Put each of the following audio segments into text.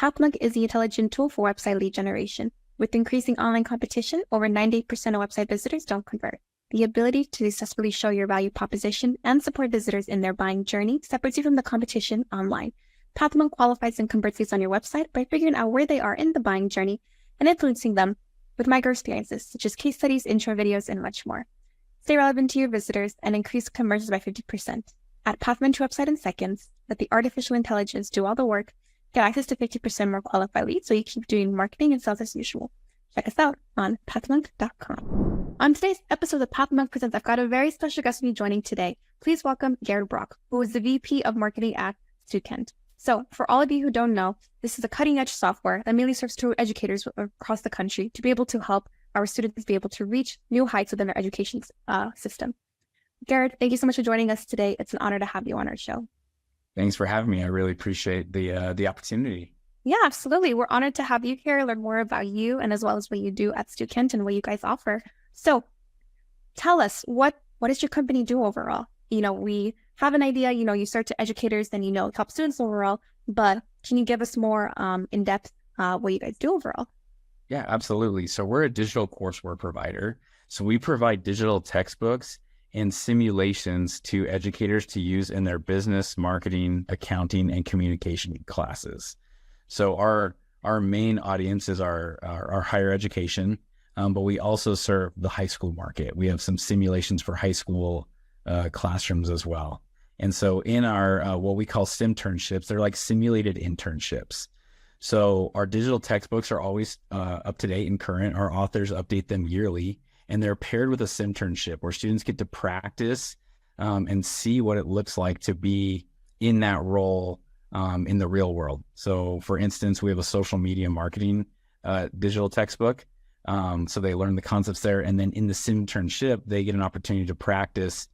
Pathmonk is the intelligent tool for website lead generation. With increasing online competition, over 98% of website visitors don't convert. The ability to successfully show your value proposition and support visitors in their buying journey separates you from the competition online. Pathmonk qualifies and converts leads on your website by figuring out where they are in the buying journey and influencing them with micro experiences such as case studies, intro videos, and much more. Stay relevant to your visitors and increase conversions by 50%. Add Pathmonk to your website in seconds. Let the artificial intelligence do all the work. Get access to 50% more qualified leads so you keep doing marketing and sales as usual. Check us out on pathmonk.com. On today's episode of Pathmonk Presents, I've got a very special guest with me joining today. Please welcome Garrett Brock, who is the VP of Marketing at Stukent. So for all of you who don't know, this is a cutting-edge software that mainly serves to educators across the country to be able to help our students be able to reach new heights within their education system. Garrett, thank you so much for joining us today. It's an honor to have you on our show. Thanks for having me. I really appreciate the opportunity. Yeah, absolutely. We're honored to have you here, learn more about you and as well as what you do at Stukent and what you guys offer. So tell us, what does your company do overall? We have an idea, you start to educators, then, help students overall, but can you give us more in depth what you guys do overall? Yeah, absolutely. So we're a digital courseware provider. So we provide digital textbooks and simulations to educators to use in their business, marketing, accounting, and communication classes. So our main audience is our higher education, but we also serve the high school market. We have some simulations for high school classrooms as well. And so in our what we call simternships, they're like simulated internships. So our digital textbooks are always up to date and current. Our authors update them yearly, and they're paired with a simternship where students get to practice and see what it looks like to be in that role in the real world. So for instance, we have a social media marketing digital textbook. So they learn the concepts there. And then in the simternship, they get an opportunity to practice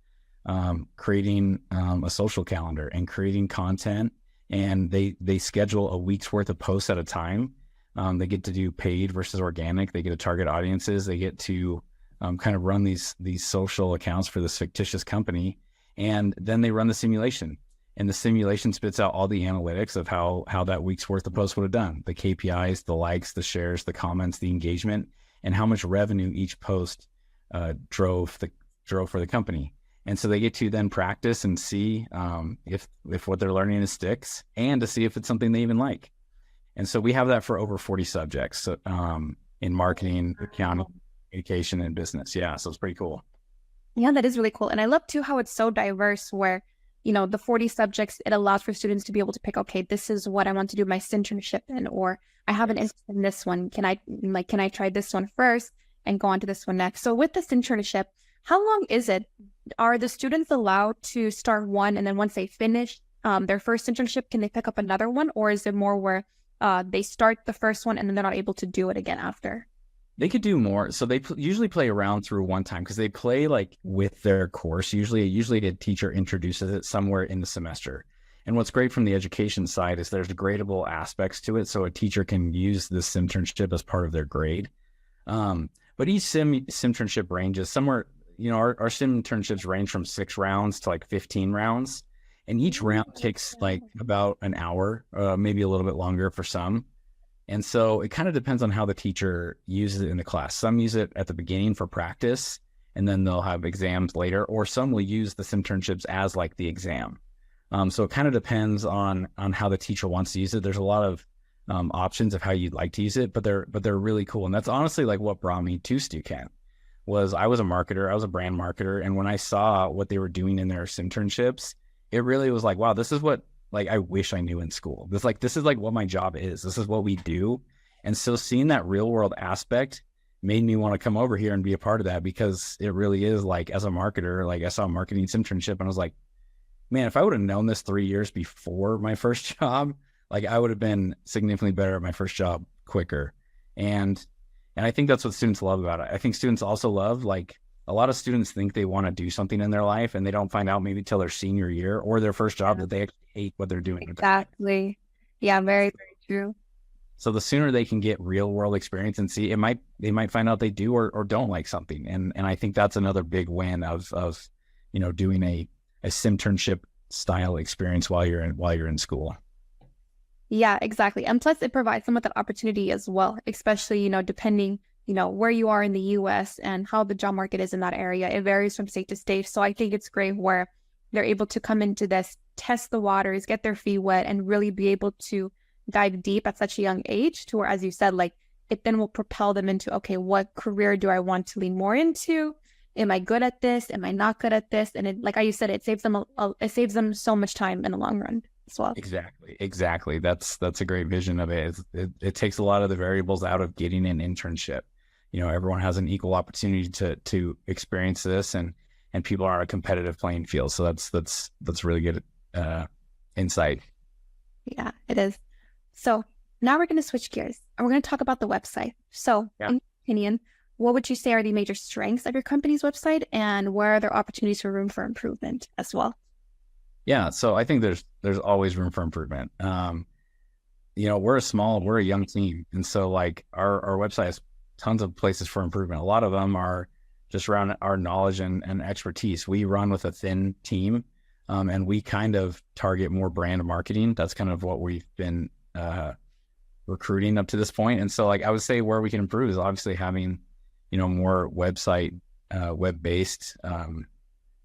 creating a social calendar and creating content. And they schedule a week's worth of posts at a time. They get to do paid versus organic. They get to target audiences. They get to kind of run these social accounts for this fictitious company. And then they run the simulation. And the simulation spits out all the analytics of how that week's worth of posts would have done. The KPIs, the likes, the shares, the comments, the engagement, and how much revenue each post drove for the company. And so they get to then practice and see if what they're learning is sticks, and to see if it's something they even like. And so we have that for over 40 subjects in marketing, accounting, communication, and business. Yeah, so it's pretty cool. Yeah, that is really cool. And I love too how it's so diverse where, the 40 subjects, it allows for students to be able to pick, okay, this is what I want to do my internship in, or I have an interest in this one. Can I try this one first and go on to this one next? So with this internship, how long is it? Are the students allowed to start one and then once they finish their first internship, can they pick up another one? Or is it more where they start the first one and then they're not able to do it again after? They could do more. So they usually play around through one time because they play like with their course. Usually a teacher introduces it somewhere in the semester. And what's great from the education side is there's gradable aspects to it. So a teacher can use this simternship as part of their grade. But each simternship ranges somewhere, our simternships range from 6 rounds to like 15 rounds. And each round takes like about an hour, maybe a little bit longer for some. And so it kind of depends on how the teacher uses it in the class. Some use it at the beginning for practice, and then they'll have exams later, or some will use the simternships as like the exam. So it kind of depends on how the teacher wants to use it. There's a lot of options of how you'd like to use it, but they're really cool. And that's honestly like what brought me to Stukent. I was a marketer, I was a brand marketer, and when I saw what they were doing in their simternships, it really was like, wow, this is what I wish I knew in school. This is like what my job is. This is what we do. And so seeing that real world aspect made me want to come over here and be a part of that, because it really is like, as a marketer, like I saw a marketing internship and I was like, man, if I would have known this 3 years before my first job, like I would have been significantly better at my first job quicker. And I think that's what students love about it. I think students also love, like, a lot of students think they want to do something in their life and they don't find out maybe till their senior year or their first job that they actually hate what they're doing. Exactly. Yeah, very, very true. So the sooner they can get real world experience and see, they might find out they do or don't like something. And I think that's another big win of doing a simternship style experience while you're in school. Yeah, exactly. And plus it provides them with that opportunity as well, especially, depending, where you are in the US and how the job market is in that area. It varies from state to state. So I think it's great where they're able to come into this, test the waters, get their feet wet, and really be able to dive deep at such a young age to where, as you said, like it then will propel them into, okay, what career do I want to lean more into? Am I good at this? Am I not good at this? And it, like you said, it saves them it saves them so much time in the long run as well. Exactly. That's a great vision of it. It takes a lot of the variables out of getting an internship. Everyone has an equal opportunity to experience this, and people are on a competitive playing field. So that's really good insight. Yeah, it is. So now we're going to switch gears and we're going to talk about the website. So in your opinion, what would you say are the major strengths of your company's website, and where are there opportunities for room for improvement as well? Yeah, so I think there's always room for improvement. We're a young team, and so like our website has tons of places for improvement. A lot of them are just around our knowledge and expertise. We run with a thin team, and we kind of target more brand marketing. That's kind of what we've been recruiting up to this point. And so like I would say where we can improve is obviously having more web-based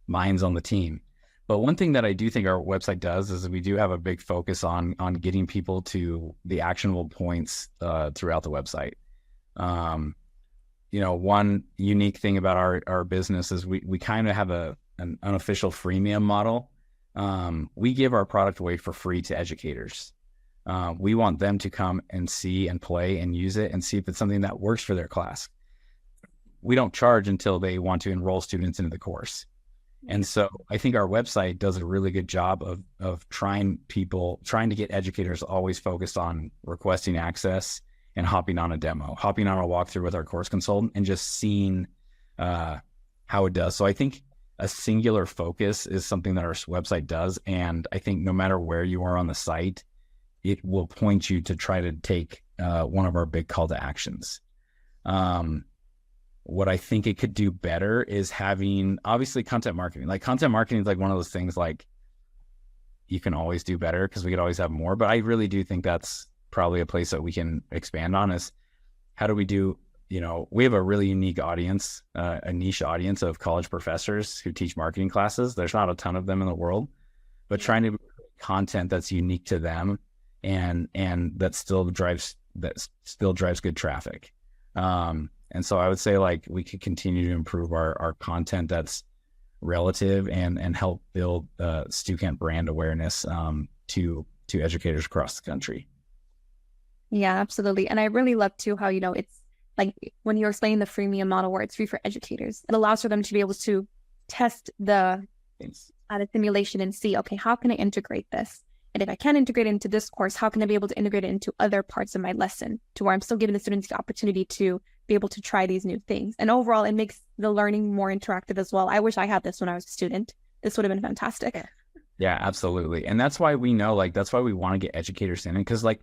minds on the team. But one thing that I do think our website does is we do have a big focus on getting people to the actionable points throughout the website. One unique thing about our business is we kind of have an unofficial freemium model. We give our product away for free to educators. We want them to come and see and play and use it and see if it's something that works for their class. We don't charge until they want to enroll students into the course. And so I think our website does a really good job of trying to get educators always focused on requesting access and hopping on a demo, hopping on a walkthrough with our course consultant and just seeing how it does. So I think a singular focus is something that our website does. And I think no matter where you are on the site, it will point you to try to take one of our big call to actions. What I think it could do better is having, obviously, content marketing. Like content marketing is like one of those things like you can always do better because we could always have more. But I really do think that's probably a place that we can expand on is how do we do, we have a really unique audience, a niche audience of college professors who teach marketing classes. There's not a ton of them in the world, but trying to content that's unique to them and that still drives good traffic. And so I would say like we could continue to improve our content that's relative and help build Stukent brand awareness to educators across the country. Yeah, absolutely. And I really love too how, it's like when you're explaining the freemium model where it's free for educators, it allows for them to be able to test the simulation and see, okay, how can I integrate this? And if I can integrate it into this course, how can I be able to integrate it into other parts of my lesson to where I'm still giving the students the opportunity to be able to try these new things. And overall, it makes the learning more interactive as well. I wish I had this when I was a student. This would have been fantastic. Yeah, absolutely. And that's why we know, like, that's why we want to get educators in. Because like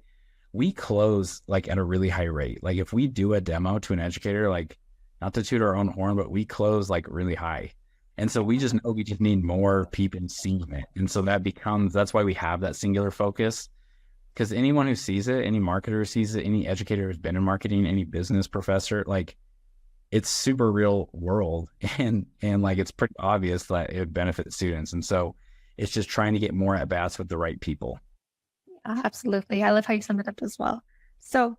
we close like at a really high rate. Like if we do a demo to an educator, like not to toot our own horn, but we close like really high. And so we just know we just need more people seeing it. And so that's why we have that singular focus. Because anyone who sees it, any marketer who sees it, any educator who's been in marketing, any business professor, like it's super real world and like it's pretty obvious that it would benefit students. And so it's just trying to get more at bats with the right people. Yeah, absolutely. I love how you summed it up as well. So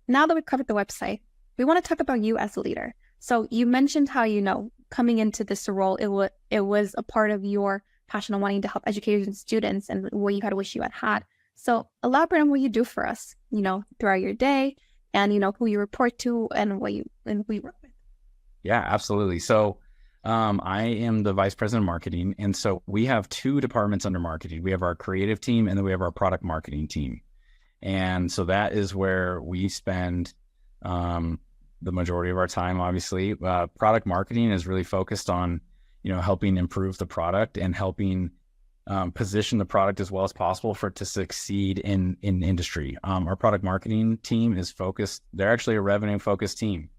now that we've covered the website, we want to talk about you as a leader. So you mentioned how, coming into this role, it was a part of your passion on wanting to help educators and students and what you had wished you had had. So elaborate on what you do for us, throughout your day and, who you report to and who you work with. Yeah, absolutely. So I am the vice president of marketing. And so we have two departments under marketing. We have our creative team and then we have our product marketing team. And so that is where we spend the majority of our time, obviously. Product marketing is really focused on, helping improve the product and helping position the product as well as possible for it to succeed in industry. Our product marketing team is focused. They're actually a revenue focused team.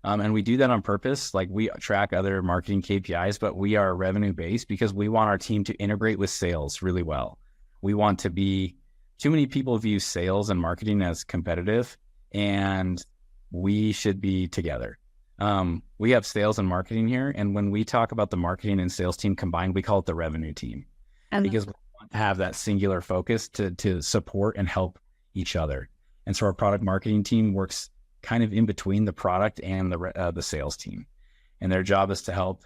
And we do that on purpose. Like we track other marketing KPIs, but we are revenue based because we want our team to integrate with sales really well. We want to be too many people view sales and marketing as competitive, and we should be together. We have sales and marketing here, and when we talk about the marketing and sales team combined, we call it the revenue team, because we want to have that singular focus to support and help each other. And so our product marketing team works kind of in between the product and the sales team, and their job is to help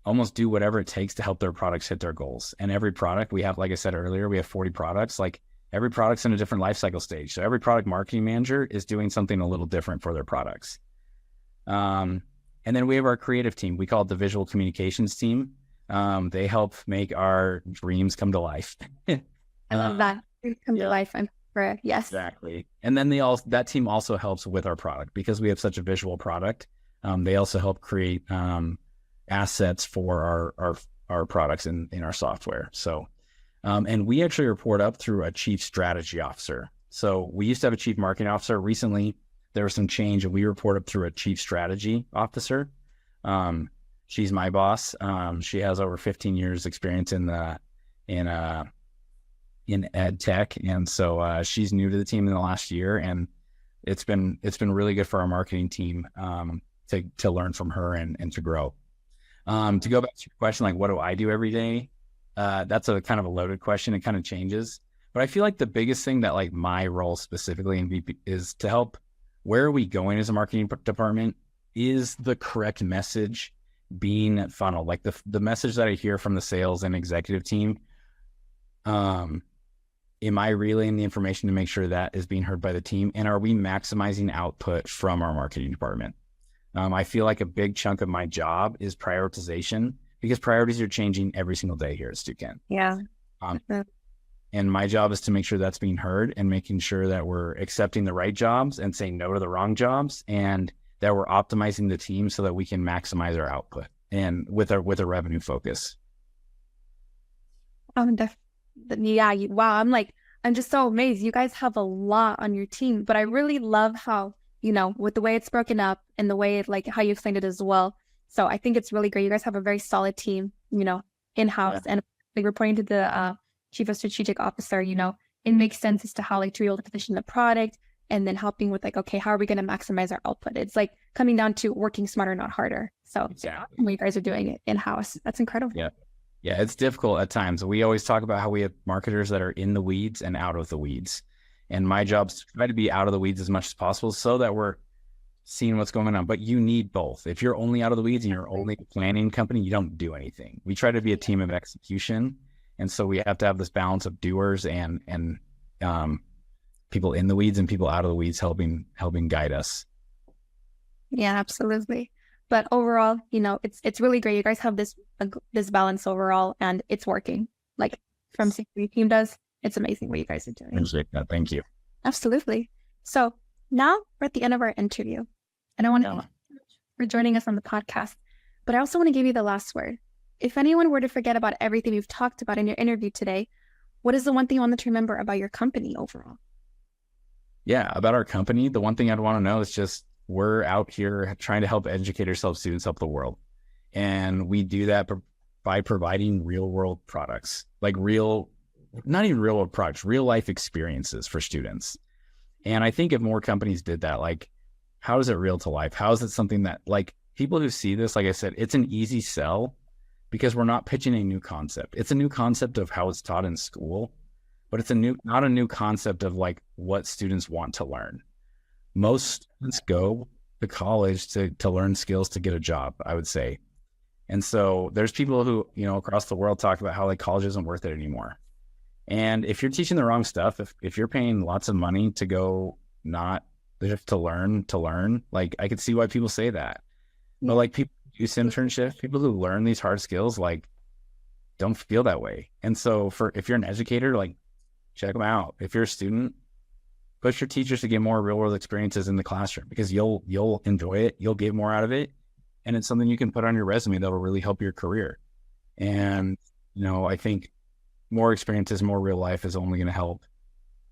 almost do whatever it takes to help their products hit their goals. And every product we have, like I said earlier, we have 40 products. Like every product's in a different life cycle stage. So every product marketing manager is doing something a little different for their products. And then we have our creative team. We call it the visual communications team. They help make our dreams come to life. I love that. Come to life. I'm for yes. Exactly. And then that team also helps with our product, because we have such a visual product. They also help create assets for our products in our software. So, and we actually report up through a chief strategy officer. So we used to have a chief marketing officer. Recently, there was some change, and we report up through a chief strategy officer. She's my boss. She has over 15 years experience in ed tech. And so she's new to the team in the last year, and it's been really good for our marketing team to learn from her and to grow. To go back to your question, like, what do I do every day? That's a kind of a loaded question. It kind of changes, but I feel like the biggest thing that, like, my role specifically in VP is to help. Where are we going as a marketing department? Is the correct message being funneled? Like the message that I hear from the sales and executive team, am I relaying the information to make sure that is being heard by the team? And are we maximizing output from our marketing department? I feel like a big chunk of my job is prioritization, because priorities are changing every single day here at Stukent. Yeah. And my job is to make sure that's being heard, and making sure that we're accepting the right jobs and saying no to the wrong jobs, and that we're optimizing the team so that we can maximize our output, and with a revenue focus. Yeah. Wow. I'm just so amazed. You guys have a lot on your team, but I really love how, with the way it's broken up and the way how you explained it as well. So I think it's really great. You guys have a very solid team, in-house, and reporting to the chief of strategic officer, it makes sense as to how to be able to position the product, and then helping with okay, how are we going to maximize our output? It's coming down to working smarter, not harder. So exactly. When you guys are doing it in-house, that's incredible. Yeah, it's difficult at times. We always talk about how we have marketers that are in the weeds and out of the weeds. And my job is to try to be out of the weeds as much as possible so that we're seeing what's going on. But you need both. If you're only out of the weeds and you're only a planning company, you don't do anything. We try to be a team of execution. And so we have to have this balance of doers and people in the weeds and people out of the weeds helping guide us. Yeah, absolutely. But overall, it's really great. You guys have this balance overall, and it's working. From seeing what your team does, it's amazing what you guys are doing. Thank you. Absolutely. So now we're at the end of our interview, and I want to thank you for joining us on the podcast. But I also want to give you the last word. If anyone were to forget about everything we've talked about in your interview today, what is the one thing you want them to remember about your company overall? Yeah, about our company, the one thing I'd want to know is just we're out here trying to help educators, help students, help the world. And we do that by providing real world products, not even real world products, real life experiences for students. And I think if more companies did that, how is it real to life? How is it something that people who see this, like I said, it's an easy sell, because we're not pitching a new concept. It's a new concept of how it's taught in school, but it's not a new concept of what students want to learn. Most students go to college to learn skills to get a job, I would say. And so there's people who, across the world talk about how college isn't worth it anymore. And if you're teaching the wrong stuff, if you're paying lots of money to go not just to learn, I could see why people say that. Yeah. But people do internships, people who learn these hard skills, don't feel that way. And so if you're an educator, check them out. If you're a student, push your teachers to get more real world experiences in the classroom, because you'll enjoy it. You'll get more out of it. And it's something you can put on your resume that will really help your career. And, I think more experiences, more real life is only going to help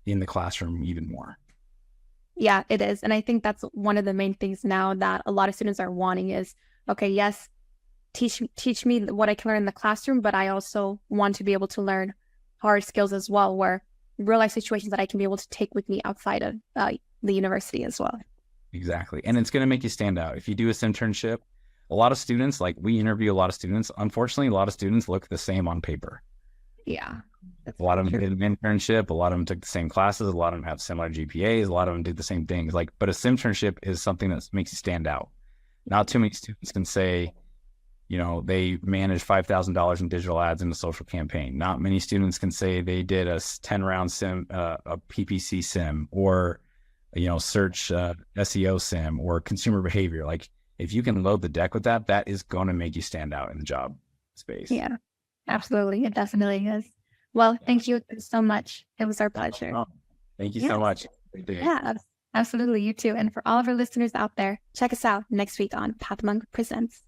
in the classroom even more. Yeah, it is. And I think that's one of the main things now that a lot of students are wanting is, okay, yes, teach me what I can learn in the classroom, but I also want to be able to learn hard skills as well, where real life situations that I can be able to take with me outside of the university as well. Exactly. And it's going to make you stand out. If you do this internship, a lot of students, like we interview a lot of students. Unfortunately, a lot of students look the same on paper. Yeah. A lot of them did an internship. A lot of them took the same classes. A lot of them have similar GPAs. A lot of them do the same things. Like, but a internship is something that makes you stand out. Not too many students can say, you know, they managed $5,000 in digital ads in a social campaign. Not many students can say they did a 10-round sim, a PPC sim, or, you know, search SEO sim, or consumer behavior. Like, if you can load the deck with that, that is going to make you stand out in the job space. Yeah, absolutely. It definitely is. Well, thank you so much. It was our pleasure. Oh, thank you so much. Yeah, absolutely. You too. And for all of our listeners out there, check us out next week on Pathmonk Presents.